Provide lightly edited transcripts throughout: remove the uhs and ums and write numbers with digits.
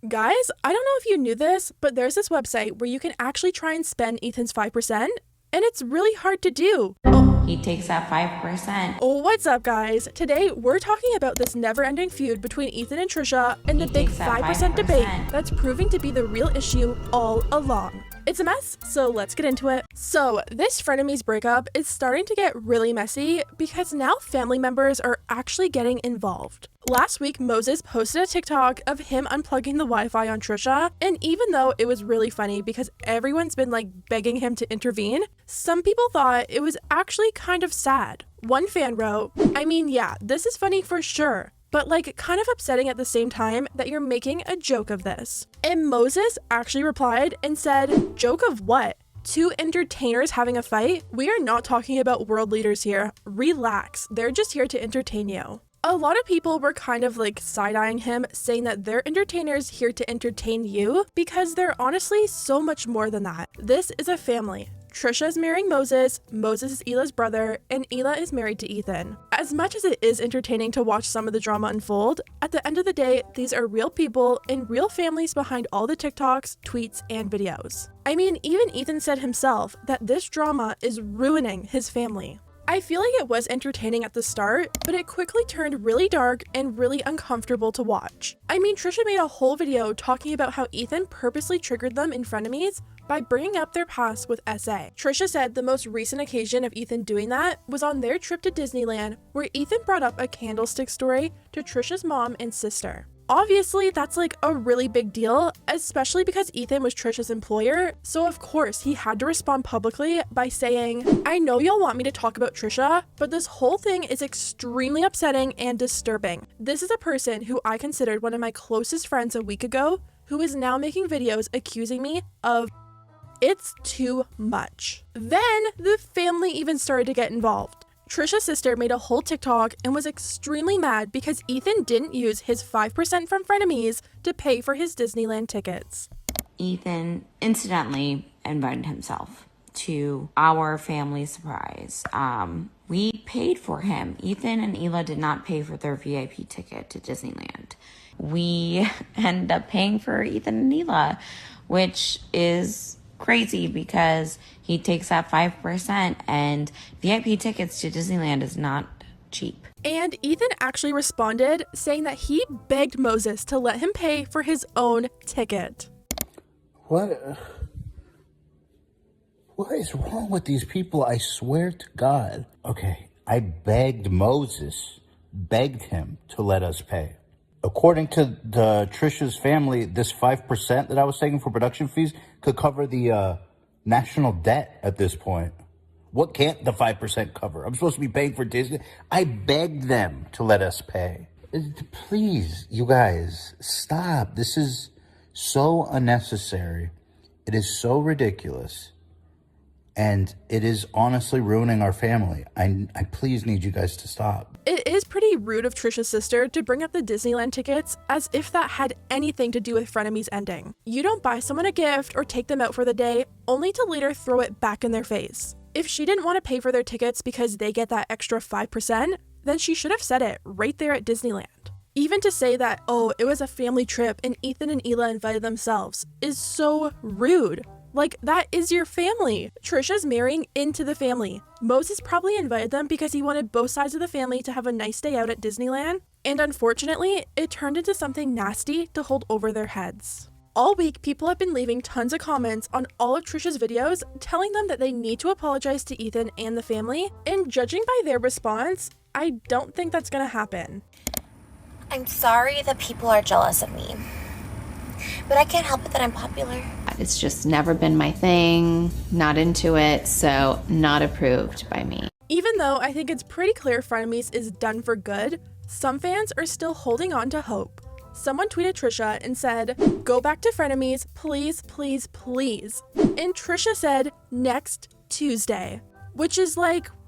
Guys, I don't know if you knew this, but there's this website where you can actually try and spend Ethan's 5%, and it's really hard to do. He takes that 5%. What's up, guys? Today, we're talking about this never-ending feud between Ethan and Trisha and the big 5% debate that's proving to be the real issue all along. It's a mess, so let's get into it. So, this Frenemies breakup is starting to get really messy because now family members are actually getting involved. Last week, Moses posted a TikTok of him unplugging the Wi-Fi on Trisha, and even though it was really funny because everyone's been begging him to intervene, some people thought it was actually kind of sad. One fan wrote, I mean, yeah, this is funny for sure, but kind of upsetting at the same time that you're making a joke of this. And Moses actually replied and said, joke of what? Two entertainers having a fight? We are not talking about world leaders here. Relax, they're just here to entertain you. A lot of people were kind of side-eyeing him, saying that they're entertainers here to entertain you, because they're honestly so much more than that. This is a family. Trisha is marrying Moses, Moses is Hila's brother, and Hila is married to Ethan. As much as it is entertaining to watch some of the drama unfold, at the end of the day, these are real people and real families behind all the TikToks, tweets, and videos. I mean, even Ethan said himself that this drama is ruining his family. I feel like it was entertaining at the start, but it quickly turned really dark and really uncomfortable to watch. I mean, Trisha made a whole video talking about how Ethan purposely triggered them in Frenemies by bringing up their past with SA. Trisha said the most recent occasion of Ethan doing that was on their trip to Disneyland, where Ethan brought up a candlestick story to Trisha's mom and sister. Obviously, that's a really big deal, especially because Ethan was Trisha's employer, so of course he had to respond publicly by saying, I know y'all want me to talk about Trisha, but this whole thing is extremely upsetting and disturbing. This is a person who I considered one of my closest friends a week ago, who is now making videos accusing me of it's too much. Then the family even started to get involved. Trisha's sister made a whole TikTok and was extremely mad because Ethan didn't use his 5% from Frenemies to pay for his Disneyland tickets. Ethan incidentally invited himself to our family surprise. We paid for him. Ethan and Hila did not pay for their VIP ticket to Disneyland. We ended up paying for Ethan and Hila, which is crazy because he takes that 5% and VIP tickets to Disneyland is not cheap. And Ethan actually responded saying that he begged Moses to let him pay for his own ticket. What is wrong with these people? I swear to God. Okay, I begged him to let us pay. According to the Trisha's family, this 5% that I was taking for production fees could cover the national debt at this point. What can't the 5% cover? I'm supposed to be paying for Disney. I begged them to let us pay. Please, you guys, stop. This is so unnecessary. It is so ridiculous. And it is honestly ruining our family. I please need you guys to stop. It is pretty rude of Trisha's sister to bring up the Disneyland tickets as if that had anything to do with Frenemies ending. You don't buy someone a gift or take them out for the day only to later throw it back in their face. If she didn't want to pay for their tickets because they get that extra 5%, then she should have said it right there at Disneyland. Even to say that, oh, it was a family trip and Ethan and Hila invited themselves is so rude. That is your family. Trisha's marrying into the family. Moses probably invited them because he wanted both sides of the family to have a nice day out at Disneyland, and unfortunately, it turned into something nasty to hold over their heads. All week, people have been leaving tons of comments on all of Trisha's videos, telling them that they need to apologize to Ethan and the family, and judging by their response, I don't think that's gonna happen. I'm sorry that people are jealous of me, but I can't help it that I'm popular. It's just never been my thing, not into it, so not approved by me. Even though I think it's pretty clear Frenemies is done for good, some fans are still holding on to hope. Someone tweeted Trisha and said, go back to Frenemies, please, please, please. And Trisha said, next Tuesday. Which is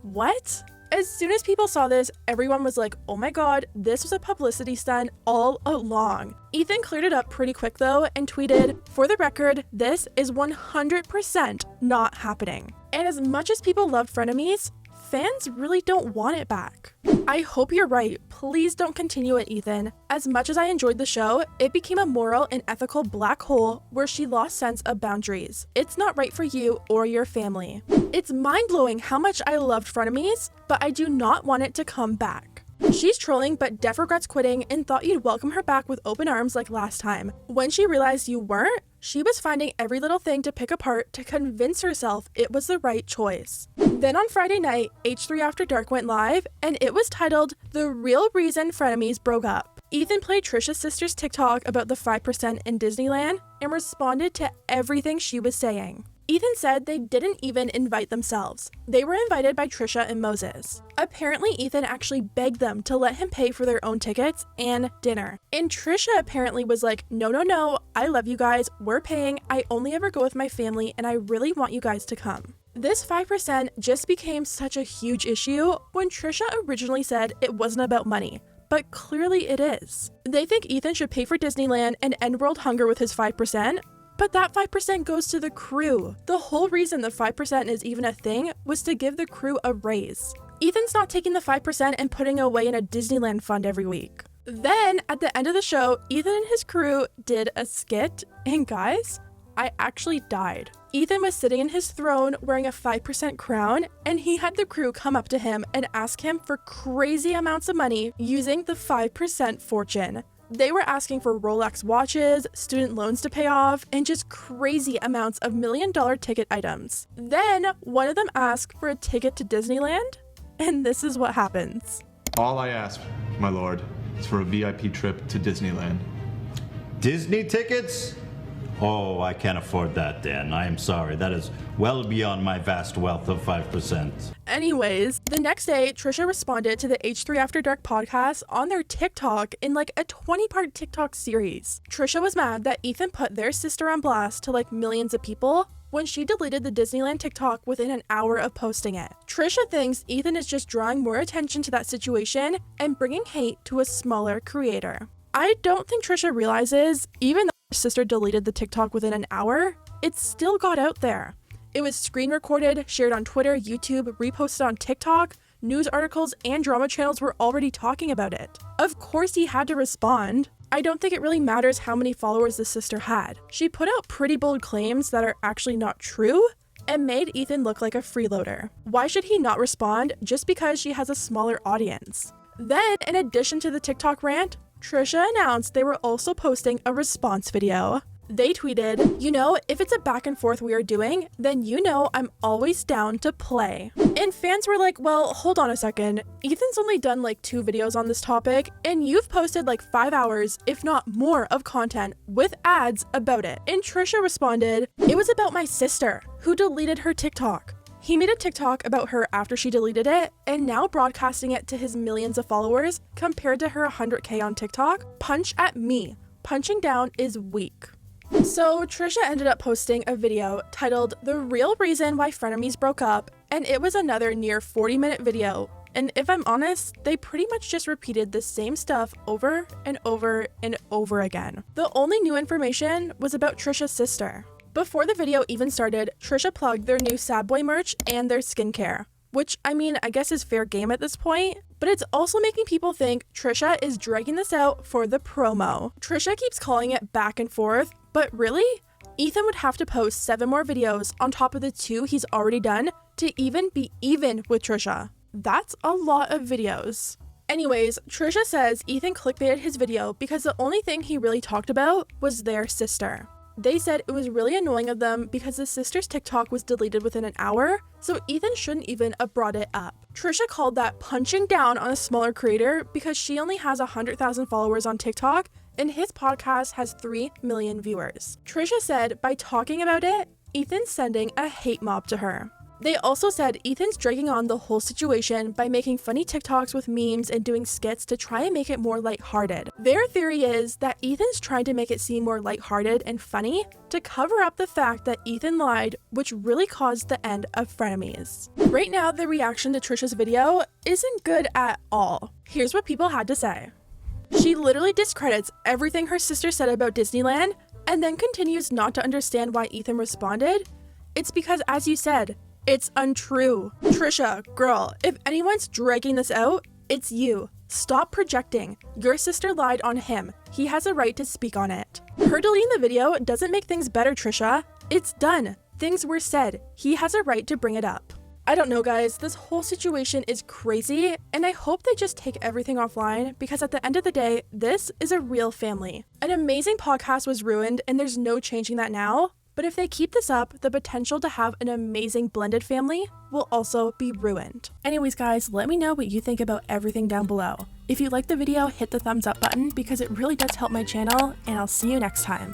what? As soon as people saw this, everyone was like, oh my god, this was a publicity stunt all along. Ethan cleared it up pretty quick though and tweeted, for the record, this is 100% not happening. And as much as people love Frenemies, fans really don't want it back. I hope you're right. Please don't continue it, Ethan. As much as I enjoyed the show, it became a moral and ethical black hole where she lost sense of boundaries. It's not right for you or your family. It's mind-blowing how much I loved Frenemies, but I do not want it to come back. She's trolling, but Def regrets quitting and thought you'd welcome her back with open arms like last time. When she realized you weren't, she was finding every little thing to pick apart to convince herself it was the right choice. Then on Friday night, H3 After Dark went live, and it was titled The Real Reason Frenemies Broke Up. Ethan played Trisha's sister's TikTok about the 5% in Disneyland and responded to everything she was saying. Ethan said they didn't even invite themselves. They were invited by Trisha and Moses. Apparently, Ethan actually begged them to let him pay for their own tickets and dinner. And Trisha apparently was like, no, I love you guys, we're paying, I only ever go with my family and I really want you guys to come. This 5% just became such a huge issue when Trisha originally said it wasn't about money. But clearly it is. They think Ethan should pay for Disneyland and end world hunger with his 5%, but that 5% goes to the crew. The whole reason the 5% is even a thing was to give the crew a raise. Ethan's not taking the 5% and putting it away in a Disneyland fund every week. Then, at the end of the show, Ethan and his crew did a skit, and guys, I actually died. Ethan was sitting in his throne wearing a 5% crown, and he had the crew come up to him and ask him for crazy amounts of money using the 5% fortune. They were asking for Rolex watches, student loans to pay off, and just crazy amounts of million-dollar ticket items. Then, one of them asked for a ticket to Disneyland, and this is what happens. All I ask, my lord, is for a VIP trip to Disneyland. Disney tickets? Oh, I can't afford that, Dan. I am sorry. That is well beyond my vast wealth of 5%. Anyways, the next day, Trisha responded to the H3 After Dark podcast on their TikTok in like a 20-part TikTok series. Trisha was mad that Ethan put their sister on blast to like millions of people when she deleted the Disneyland TikTok within an hour of posting it. Trisha thinks Ethan is just drawing more attention to that situation and bringing hate to a smaller creator. I don't think Trisha realizes, even though her sister deleted the TikTok within an hour, it still got out there. It was screen recorded, shared on Twitter, YouTube, reposted on TikTok, news articles and drama channels were already talking about it. Of course he had to respond. I don't think it really matters how many followers the sister had. She put out pretty bold claims that are actually not true and made Ethan look like a freeloader. Why should he not respond just because she has a smaller audience? Then, in addition to the TikTok rant, Trisha announced they were also posting a response video. They tweeted, if it's a back and forth we are doing, then I'm always down to play. And fans were like, well, hold on a second. Ethan's only done like 2 videos on this topic, and you've posted like 5 hours, if not more, of content with ads about it. And Trisha responded, it was about my sister, who deleted her TikTok. He made a TikTok about her after she deleted it, and now broadcasting it to his millions of followers compared to her 100K on TikTok. Punch at me. Punching down is weak. So Trisha ended up posting a video titled The Real Reason Why Frenemies Broke Up, and it was another near 40-minute video. And if I'm honest, they pretty much just repeated the same stuff over and over and over again. The only new information was about Trisha's sister. Before the video even started, Trisha plugged their new Sad Boy merch and their skincare, which I guess is fair game at this point, but it's also making people think Trisha is dragging this out for the promo. Trisha keeps calling it back and forth, but really? Ethan would have to post 7 more videos on top of the 2 he's already done to even be even with Trisha. That's a lot of videos. Anyways, Trisha says Ethan clickbaited his video because the only thing he really talked about was their sister. They said it was really annoying of them because the sister's TikTok was deleted within an hour, so Ethan shouldn't even have brought it up. Trisha called that punching down on a smaller creator because she only has 100,000 followers on TikTok and his podcast has 3 million viewers. Trisha said by talking about it, Ethan's sending a hate mob to her. They also said Ethan's dragging on the whole situation by making funny TikToks with memes and doing skits to try and make it more lighthearted. Their theory is that Ethan's trying to make it seem more lighthearted and funny to cover up the fact that Ethan lied, which really caused the end of Frenemies. Right now, the reaction to Trisha's video isn't good at all. Here's what people had to say. She literally discredits everything her sister said about Disneyland and then continues not to understand why Ethan responded. It's because, as you said, It's untrue. Trisha, girl, if anyone's dragging this out, it's you. Stop projecting. Your sister lied on him. He has a right to speak on it. Her deleting the video doesn't make things better, Trisha. It's done. Things were said. He has a right to bring it up. I don't know, guys. This whole situation is crazy, and I hope they just take everything offline because at the end of the day, this is a real family. An amazing podcast was ruined, and there's no changing that now. But if they keep this up, the potential to have an amazing blended family will also be ruined. Anyways, guys, let me know what you think about everything down below. If you liked the video, hit the thumbs up button because it really does help my channel, and I'll see you next time.